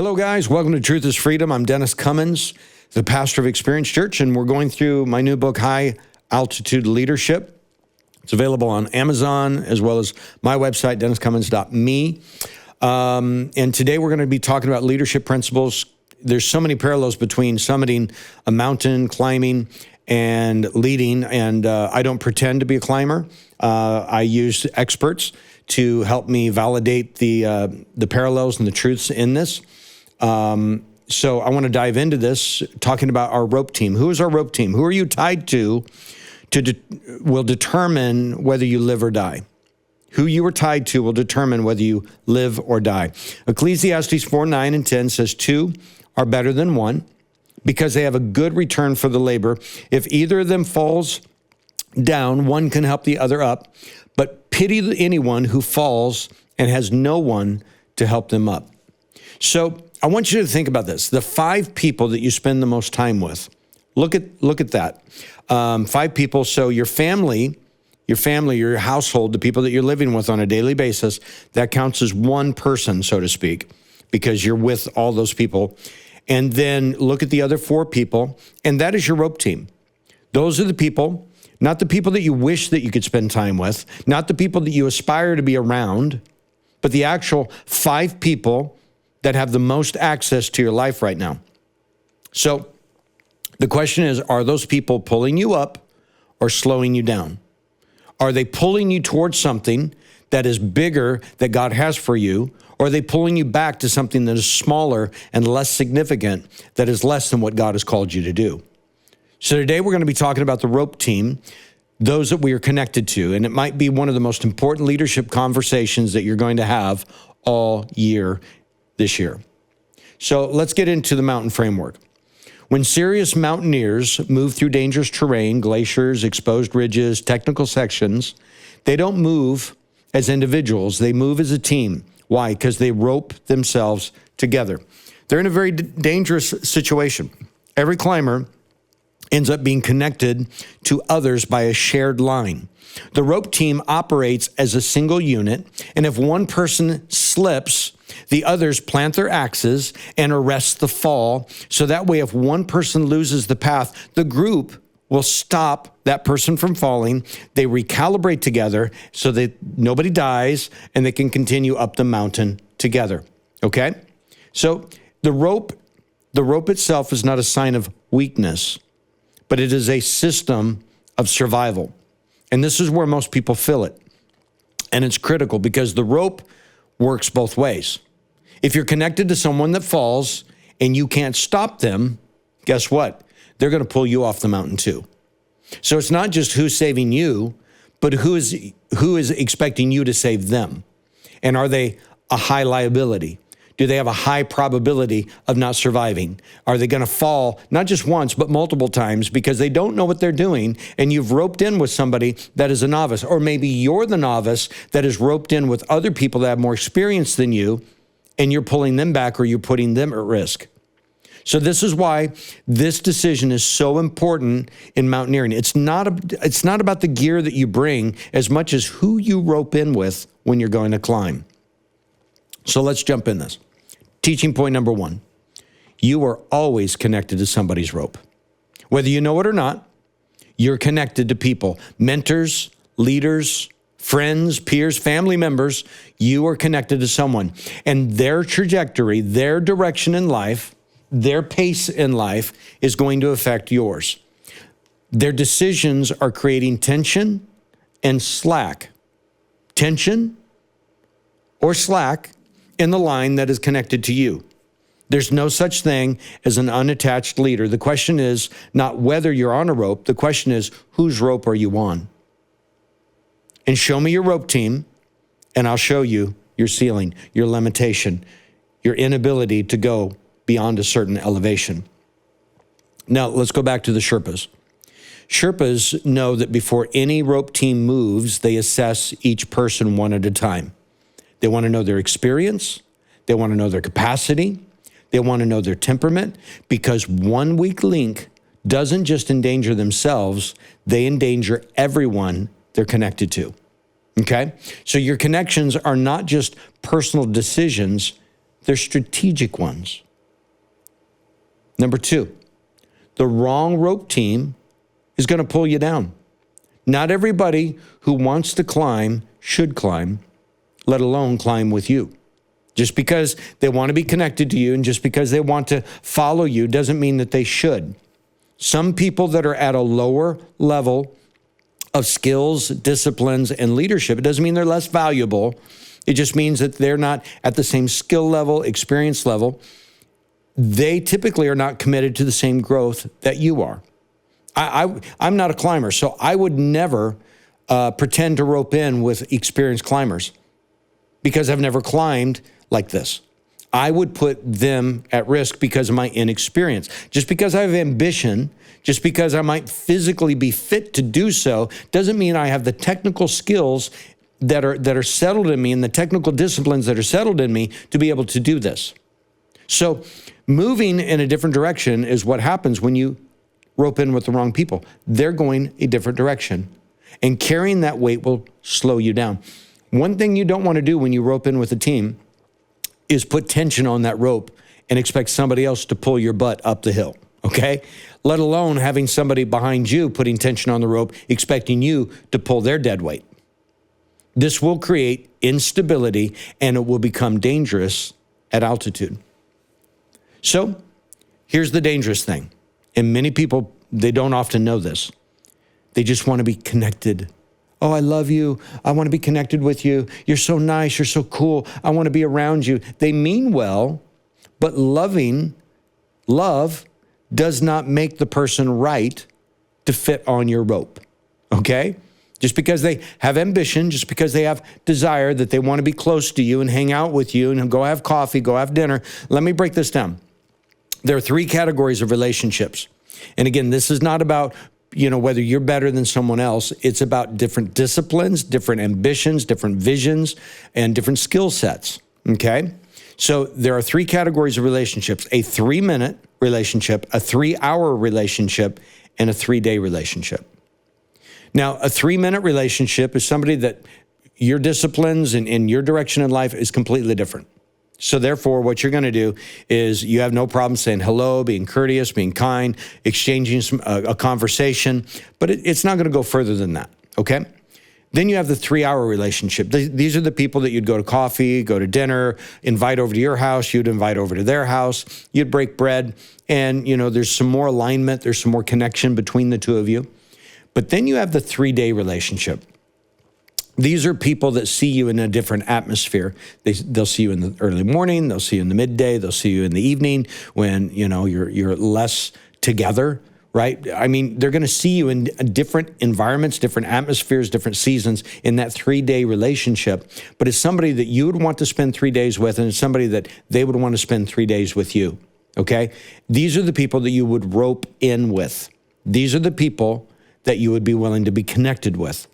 Hello, guys. Welcome to Truth is Freedom. I'm Dennis Cummins, the pastor of Experience Church, and we're going through my new book, High Altitude Leadership. It's available on Amazon as well as my website, denniscummins.me. And today we're going to be talking about leadership principles. There's so many parallels between summiting a mountain, climbing, and leading. And I don't pretend to be a climber. I use experts to help me validate the parallels and the truths in this. So I want to dive into this, talking about our rope team. Who is our rope team? Who are you tied to will determine whether you live or die. Who you are tied to will determine whether you live or die. Ecclesiastes 4:9 and 10 says, two are better than one because they have a good return for the labor. If either of them falls down, one can help the other up. But pity anyone who falls and has no one to help them up. So I want you to think about this. The 5 people that you spend the most time with. Look at that. 5 people. So your family, your household, the people that you're living with on a daily basis, that counts as one person, so to speak, because you're with all those people. And then look at the other 4 people, and that is your rope team. Those are the people, not the people that you wish that you could spend time with, not the people that you aspire to be around, but the actual 5 people that have the most access to your life right now. So the question is, are those people pulling you up or slowing you down? Are they pulling you towards something that is bigger that God has for you? Or are they pulling you back to something that is smaller and less significant, that is less than what God has called you to do? So today we're going to be talking about the rope team, those that we are connected to. And it might be one of the most important leadership conversations that you're going to have all year this year. So let's get into the mountain framework. When serious mountaineers move through dangerous terrain, glaciers, exposed ridges, technical sections, they don't move as individuals. They move as a team. Why? Because they rope themselves together. They're in a very dangerous situation. Every climber ends up being connected to others by a shared line. The rope team operates as a single unit, and if one person slips, the others plant their axes and arrest the fall. So that way, if one person loses the path, the group will stop that person from falling. They recalibrate together so that nobody dies and they can continue up the mountain together. Okay? So the rope itself is not a sign of weakness, but it is a system of survival. And this is where most people feel it. And it's critical because the rope works both ways. If you're connected to someone that falls and you can't stop them, guess what? They're going to pull you off the mountain too. So it's not just who's saving you, but who is expecting you to save them. And are they a high liability? Do they have a high probability of not surviving? Are they going to fall not just once, but multiple times because they don't know what they're doing and you've roped in with somebody that is a novice? Or maybe you're the novice that is roped in with other people that have more experience than you and you're pulling them back or you're putting them at risk. So this is why this decision is so important in mountaineering. It's not about the gear that you bring as much as who you rope in with when you're going to climb. So let's jump in this. Teaching point number 1, you are always connected to somebody's rope. Whether you know it or not, you're connected to people, mentors, leaders, friends, peers, family members. You are connected to someone, and their trajectory, their direction in life, their pace in life is going to affect yours. Their decisions are creating tension and slack. Tension or slack in the line that is connected to you. There's no such thing as an unattached leader. The question is not whether you're on a rope. The question is, whose rope are you on? And show me your rope team, and I'll show you your ceiling, your limitation, your inability to go beyond a certain elevation. Now, let's go back to the Sherpas. Sherpas know that before any rope team moves, they assess each person one at a time. They want to know their experience. They want to know their capacity. They want to know their temperament, because one weak link doesn't just endanger themselves, they endanger everyone they're connected to. Okay? So your connections are not just personal decisions, they're strategic ones. Number 2, the wrong rope team is going to pull you down. Not everybody who wants to climb should climb, let alone climb with you. Just because they want to be connected to you and just because they want to follow you doesn't mean that they should. Some people that are at a lower level of skills, disciplines, and leadership, it doesn't mean they're less valuable. It just means that they're not at the same skill level, experience level. They typically are not committed to the same growth that you are. I'm not a climber, so I would never pretend to rope in with experienced climbers because I've never climbed like this. I would put them at risk because of my inexperience. Just because I have ambition, just because I might physically be fit to do so, doesn't mean I have the technical skills that are settled in me and the technical disciplines that are settled in me to be able to do this. So moving in a different direction is what happens when you rope in with the wrong people. They're going a different direction, and carrying that weight will slow you down. One thing you don't want to do when you rope in with a team is put tension on that rope and expect somebody else to pull your butt up the hill, okay? Let alone having somebody behind you putting tension on the rope, expecting you to pull their dead weight. This will create instability and it will become dangerous at altitude. So here's the dangerous thing. And many people, they don't often know this. They just want to be connected. Oh, I love you. I want to be connected with you. You're so nice. You're so cool. I want to be around you. They mean well, but love does not make the person right to fit on your rope, okay? Just because they have ambition, just because they have desire that they want to be close to you and hang out with you and go have coffee, go have dinner. Let me break this down. There are 3 categories of relationships. And again, this is not about, whether you're better than someone else. It's about different disciplines, different ambitions, different visions, and different skill sets, okay? So there are 3 categories of relationships: a 3-minute relationship, a 3-hour relationship, and a 3-day relationship. Now, a 3-minute relationship is somebody that your disciplines and your direction in life is completely different. So therefore, what you're going to do is you have no problem saying hello, being courteous, being kind, exchanging a conversation, but it's not going to go further than that, okay? Then you have the 3-hour relationship. These are the people that you'd go to coffee, go to dinner, invite over to your house, you'd invite over to their house, you'd break bread, and there's some more alignment, there's some more connection between the two of you. But then you have the 3-day relationship. These are people that see you in a different atmosphere. They'll see you in the early morning, they'll see you in the midday, they'll see you in the evening when, you're less together, right? I mean, they're going to see you in different environments, different atmospheres, different seasons in that 3-day relationship. But it's somebody that you would want to spend 3 days with, and it's somebody that they would want to spend 3 days with you, okay? These are the people that you would rope in with. These are the people that you would be willing to be connected with.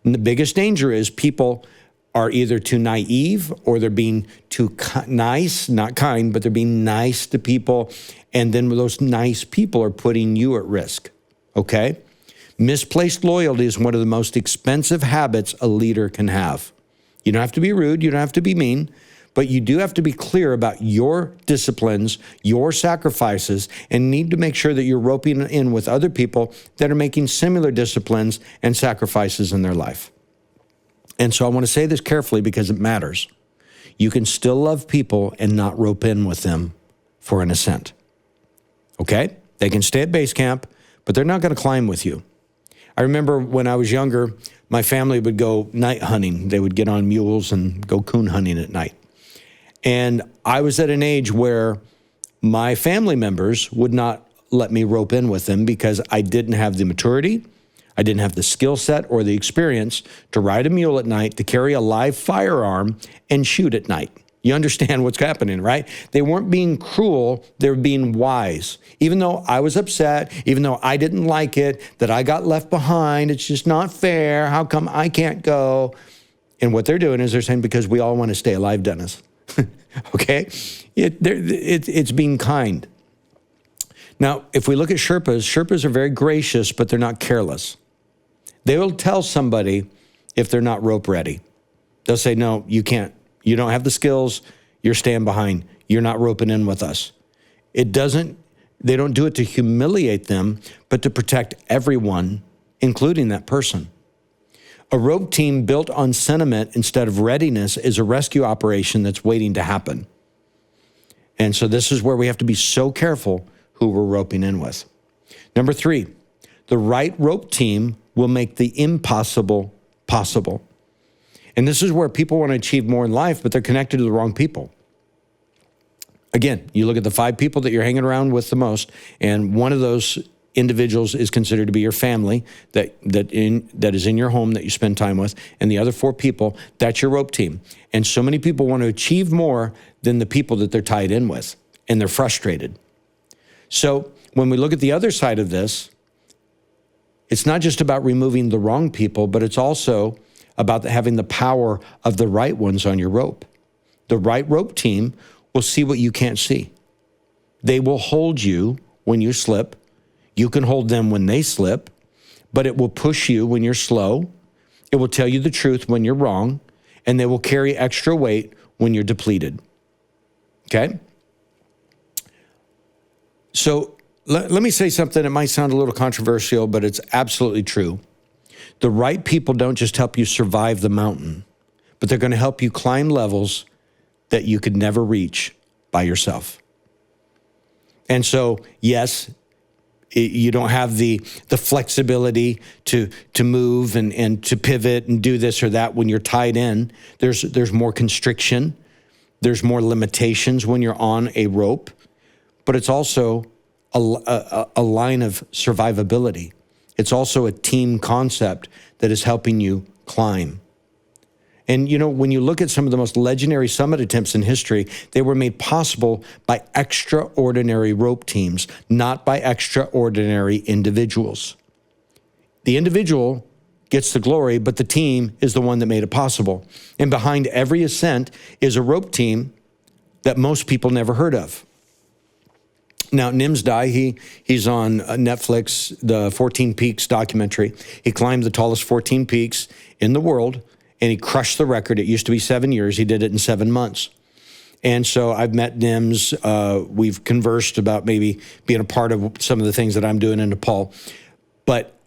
And the biggest danger is people are either too naive or they're being too nice, not kind, but they're being nice to people. And then those nice people are putting you at risk, okay? Misplaced loyalty is one of the most expensive habits a leader can have. You don't have to be rude, you don't have to be mean, but you do have to be clear about your disciplines, your sacrifices, and need to make sure that you're roping in with other people that are making similar disciplines and sacrifices in their life. And so I want to say this carefully because it matters. You can still love people and not rope in with them for an ascent. Okay? They can stay at base camp, but they're not going to climb with you. I remember when I was younger, my family would go night hunting. They would get on mules and go coon hunting at night. And I was at an age where my family members would not let me rope in with them because I didn't have the maturity, I didn't have the skill set or the experience to ride a mule at night, to carry a live firearm and shoot at night. You understand what's happening, right? They weren't being cruel, they were being wise. Even though I was upset, even though I didn't like it, that I got left behind, it's just not fair, how come I can't go? And what they're doing is they're saying, because we all want to stay alive, Dennis. Okay? It's being kind. Now, if we look at Sherpas are very gracious, but they're not careless. They will tell somebody if they're not rope ready. They'll say, no, you can't. You don't have the skills. you're staying behind. You're not roping in with us. They don't do it to humiliate them, but to protect everyone, including that person. A rope team built on sentiment instead of readiness is a rescue operation that's waiting to happen. And so this is where we have to be so careful who we're roping in with. Number 3, the right rope team will make the impossible possible. And this is where people want to achieve more in life, but they're connected to the wrong people. Again, you look at the 5 people that you're hanging around with the most, and one of those individuals is considered to be your family that is in your home that you spend time with, and the other 4 people, that's your rope team. And so many people want to achieve more than the people that they're tied in with, and they're frustrated. So when we look at the other side of this, it's not just about removing the wrong people, but it's also about having the power of the right ones on your rope. The right rope team will see what you can't see. They will hold you when you slip. You can hold them when they slip, but it will push you when you're slow. It will tell you the truth when you're wrong, and they will carry extra weight when you're depleted. Okay? So let me say something that might sound a little controversial, but it's absolutely true. The right people don't just help you survive the mountain, but they're going to help you climb levels that you could never reach by yourself. And so, yes, you don't have the flexibility to move and to pivot and do this or that when you're tied in. There's more constriction. There's more limitations when you're on a rope, but it's also a line of survivability. It's also a team concept that is helping you climb. And, when you look at some of the most legendary summit attempts in history, they were made possible by extraordinary rope teams, not by extraordinary individuals. The individual gets the glory, but the team is the one that made it possible. And behind every ascent is a rope team that most people never heard of. Now, Nimsdai, he's on Netflix, the 14 Peaks documentary. He climbed the tallest 14 peaks in the world, and he crushed the record. It used to be 7 years. He did it in 7 months. And so I've met Nims. We've conversed about maybe being a part of some of the things that I'm doing in Nepal. But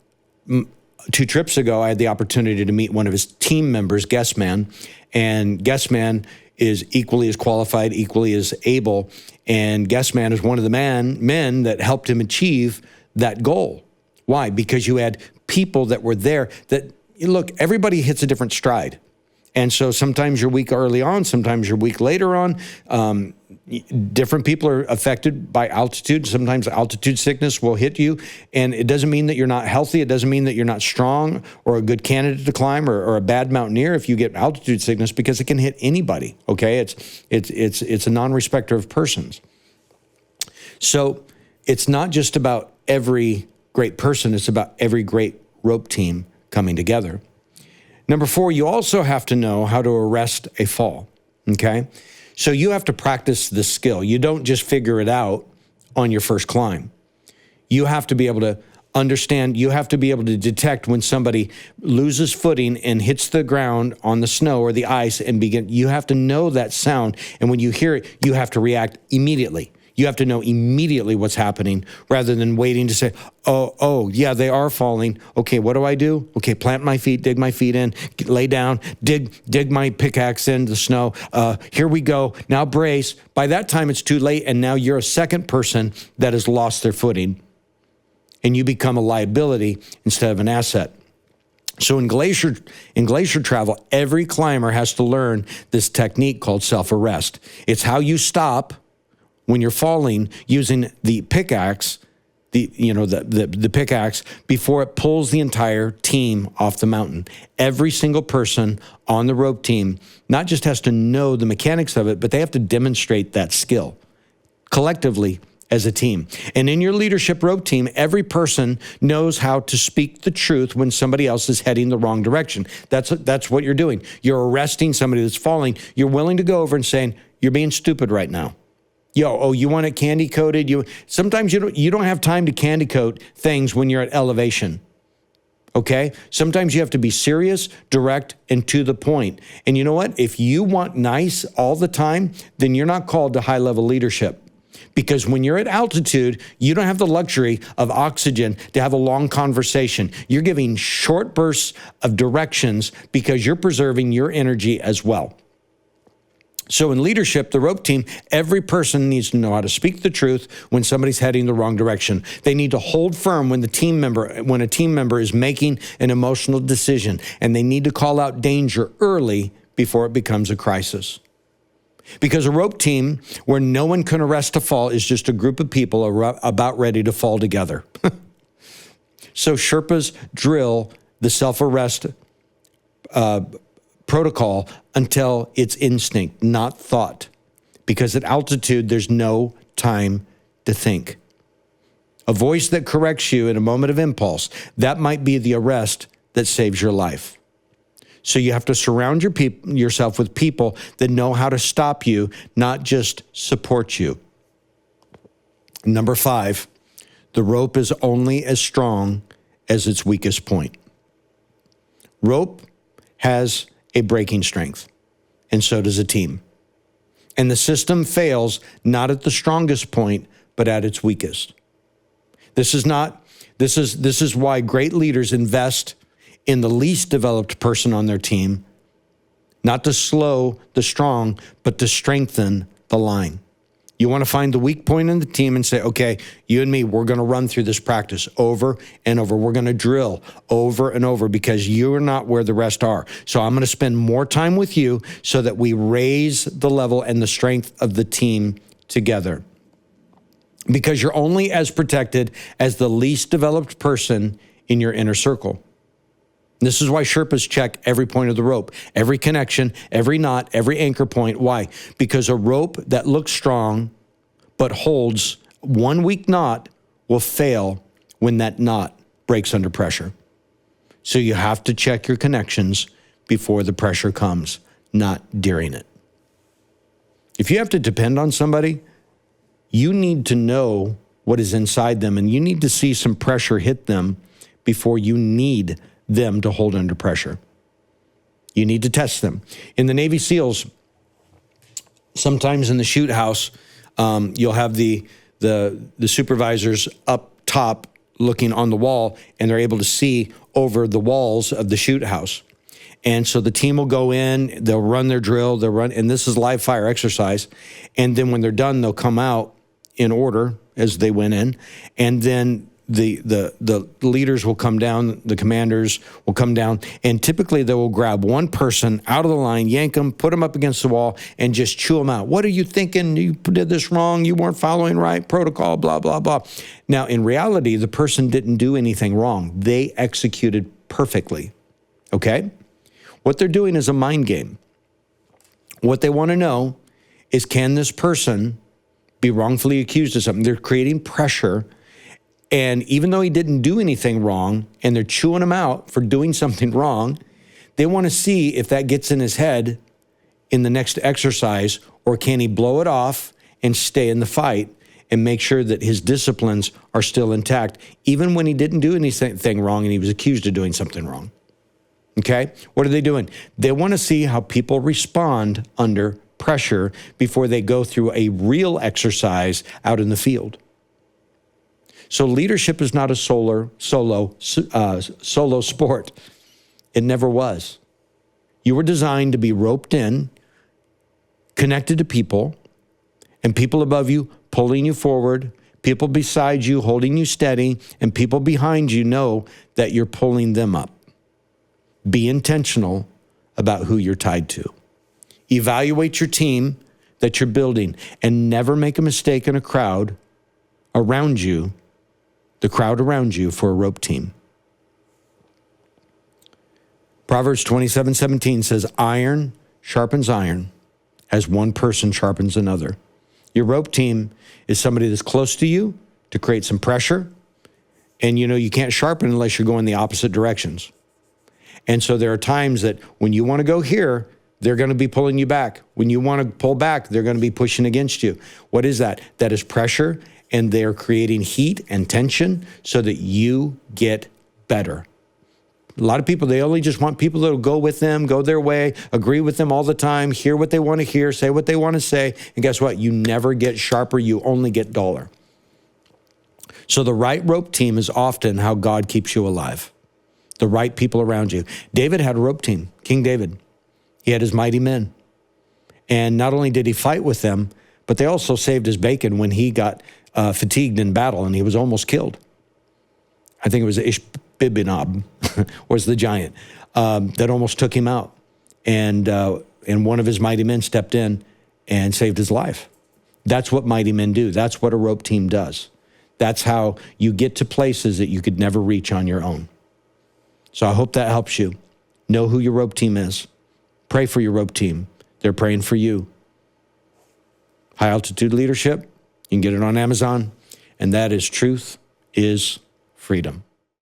2 trips ago, I had the opportunity to meet one of his team members, Guest Man. And Guest Man is equally as qualified, equally as able. And Guest Man is one of the men that helped him achieve that goal. Why? Because you had people that were there that, look, everybody hits a different stride. And so sometimes you're weak early on, sometimes you're weak later on. Different people are affected by altitude. Sometimes altitude sickness will hit you. And it doesn't mean that you're not healthy. It doesn't mean that you're not strong or a good candidate to climb or a bad mountaineer if you get altitude sickness, because it can hit anybody, okay? It's a non-respecter of persons. So it's not just about every great person. It's about every great rope team coming together. Number 4, you also have to know how to arrest a fall, okay? So you have to practice this skill. You don't just figure it out on your first climb. You have to be able to understand, you have to be able to detect when somebody loses footing and hits the ground on the snow or the ice and you have to know that sound. And when you hear it, you have to react immediately. You have to know immediately what's happening rather than waiting to say, oh, yeah, they are falling. Okay, what do I do? Okay, plant my feet, dig my feet in, lay down, dig my pickaxe in the snow. Here we go. Now brace. By that time, it's too late, and now you're a second person that has lost their footing, and you become a liability instead of an asset. So in glacier travel, every climber has to learn this technique called self-arrest. It's how you stop when you're falling using the pickaxe, the pickaxe before it pulls the entire team off the mountain. Every single person on the rope team not just has to know the mechanics of it, but they have to demonstrate that skill collectively as a team. And in your leadership rope team, every person knows how to speak the truth when somebody else is heading the wrong direction. That's what you're doing. You're arresting somebody that's falling. You're willing to go over and saying, you're being stupid right now. You want it candy coated? Sometimes you don't have time to candy coat things when you're at elevation. Okay? Sometimes you have to be serious, direct, and to the point. And you know what? If you want nice all the time, then you're not called to high-level leadership. Because when you're at altitude, you don't have the luxury of oxygen to have a long conversation. You're giving short bursts of directions because you're preserving your energy as well. So in leadership, the rope team, every person needs to know how to speak the truth when somebody's heading the wrong direction. They need to hold firm when a team member is making an emotional decision, and they need to call out danger early before it becomes a crisis. Because a rope team where no one can arrest a fall is just a group of people about ready to fall together. So Sherpas drill the self-arrest protocol until it's instinct, not thought. Because at altitude, there's no time to think. A voice that corrects you in a moment of impulse, that might be the arrest that saves your life. So you have to surround yourself with people that know how to stop you, not just support you. Number 5, the rope is only as strong as its weakest point. Rope has a breaking strength, and so does a team. And the system fails not at the strongest point, but at its weakest. This is why great leaders invest in the least developed person on their team, not to slow the strong, but to strengthen the line. You want to find the weak point in the team and say, okay, you and me, we're going to run through this practice over and over. We're going to drill over and over because you're not where the rest are. So I'm going to spend more time with you so that we raise the level and the strength of the team together. Because you're only as protected as the least developed person in your inner circle. This is why Sherpas check every point of the rope, every connection, every knot, every anchor point. Why? Because a rope that looks strong but holds one weak knot will fail when that knot breaks under pressure. So you have to check your connections before the pressure comes, not during it. If you have to depend on somebody, you need to know what is inside them, and you need to see some pressure hit them before you need them to hold under pressure. You need to test them. In the Navy SEALs, sometimes in the shoot house, you'll have the supervisors up top looking on the wall, and they're able to see over the walls of the shoot house. And so the team will go in, they'll run their drill, and this is live fire exercise. And then when they're done, they'll come out in order as they went in, and then the leaders will come down, the commanders will come down, and typically they will grab one person out of the line, yank them, put them up against the wall, and just chew them out. What are you thinking? You did this wrong. You weren't following right protocol, blah, blah, blah. Now, in reality, the person didn't do anything wrong. They executed perfectly, okay? What they're doing is a mind game. What they want to know is, can this person be wrongfully accused of something? They're creating pressure. And even though he didn't do anything wrong, and they're chewing him out for doing something wrong, they want to see if that gets in his head in the next exercise, or can he blow it off and stay in the fight and make sure that his disciplines are still intact, even when he didn't do anything wrong and he was accused of doing something wrong. Okay? What are they doing? They want to see how people respond under pressure before they go through a real exercise out in the field. So leadership is not a solo sport. It never was. You were designed to be roped in, connected to people, and people above you pulling you forward, people beside you holding you steady, and people behind you know that you're pulling them up. Be intentional about who you're tied to. Evaluate your team that you're building, and never make a mistake in a crowd around you, the crowd around you, for a rope team. Proverbs 27:17 says, iron sharpens iron as one person sharpens another. Your rope team is somebody that's close to you to create some pressure. And you can't sharpen unless you're going the opposite directions. And so there are times that when you want to go here, they're going to be pulling you back. When you want to pull back, they're going to be pushing against you. What is that? That is pressure, and they're creating heat and tension so that you get better. A lot of people, they only just want people that will go with them, go their way, agree with them all the time, hear what they want to hear, say what they want to say. And guess what? You never get sharper. You only get duller. So the right rope team is often how God keeps you alive. The right people around you. David had a rope team, King David. He had his mighty men. And not only did he fight with them, but they also saved his bacon when he got fatigued in battle and he was almost killed. I think it was Ishbibenob was the giant that almost took him out. And one of his mighty men stepped in and saved his life. That's what mighty men do. That's what a rope team does. That's how you get to places that you could never reach on your own. So I hope that helps you. Know who your rope team is. Pray for your rope team. They're praying for you. High Altitude Leadership. You can get it on Amazon. And that is Truth is Freedom.